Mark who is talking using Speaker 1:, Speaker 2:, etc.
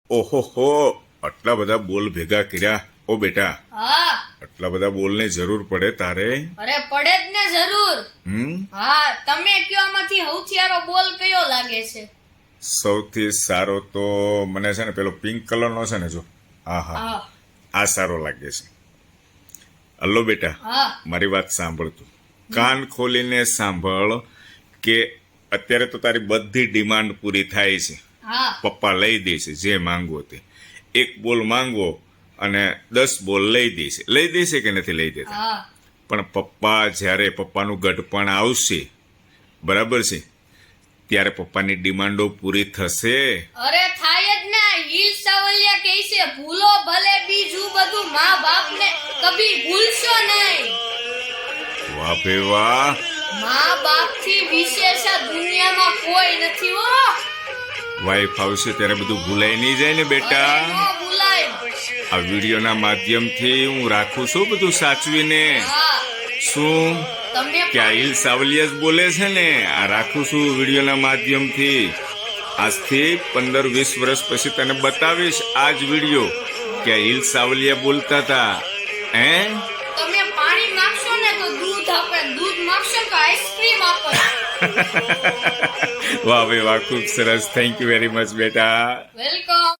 Speaker 1: ઓહો હો, આટલા બધા બોલ ભેગા કર્યા. ઓ બેટા,
Speaker 2: હા.
Speaker 1: આટલા બધા બોલની જરૂર પડે તારે?
Speaker 2: અરે પડે જ ને જરૂર. હા, તમે કયો આમાંથી સૌથી સારો બોલ કયો લાગે છે?
Speaker 1: સૌથી સારો તો મને છે ને પેલો પિંક કલરનો છે ને, જો. હા હા,
Speaker 2: હા.
Speaker 1: આ સારો લાગે છે. હલો બેટા,
Speaker 2: હા.
Speaker 1: મારી વાત સાંભળ તું. કાન ખોલીને સાંભળ કે અત્યારે તો તારી બધી ડિમાન્ડ પૂરી થાય છે.
Speaker 2: હા.
Speaker 1: પપ્પા લઈ દેશે જે માંગવો તે. એક બોલ માંગવો અને 10 બોલ લઈ દેશે કે નથી લઈ દેતા?
Speaker 2: હા.
Speaker 1: પણ પપ્પા જ્યારે પપ્પાનું ગઢપણ આવશે, બરાબર છે, ત્યારે પપ્પાની ડિમાન્ડો પૂરી થશે.
Speaker 2: અરે થાય જ ને. હિલ સાવલિયા કહે છે ભૂલો ભલે બીજું બધું, મા બાપને કભી ભૂલશો નહીં.
Speaker 1: વાહ ભે વાહ.
Speaker 2: મા બાપથી વિશેષ આ દુનિયામાં કોઈ નથી હો.
Speaker 1: વાઈફ આવશે ત્યારે બધું ભૂલાઈ નહીં જાય ને બેટા?
Speaker 2: અરે નો ભૂલાય.
Speaker 1: આ વિડીયોના માધ્યમથી હું રાખું છું બધું સાચવીને.
Speaker 2: હા.
Speaker 1: શું
Speaker 2: તમે
Speaker 1: કે આ હિલ સાવલિયા જ બોલે છે ને? આ રાખું છું વિડીયોના માધ્યમથી. આજથી 15-20 વર્ષ પછી તને બતાવીશ આ જ વિડીયો કે આ હિલ સાવલિયા બોલતા હતા.
Speaker 2: તમે પાણી માંગશો ને તો દૂધ આપે, દૂધ માંગશો તો આઈસ્ક્રીમ આપે.
Speaker 1: વાહ ભાઈ વાહ, ખૂબ સરસ. થેન્ક યુ વેરી મચ બેટા.
Speaker 2: વેલકમ.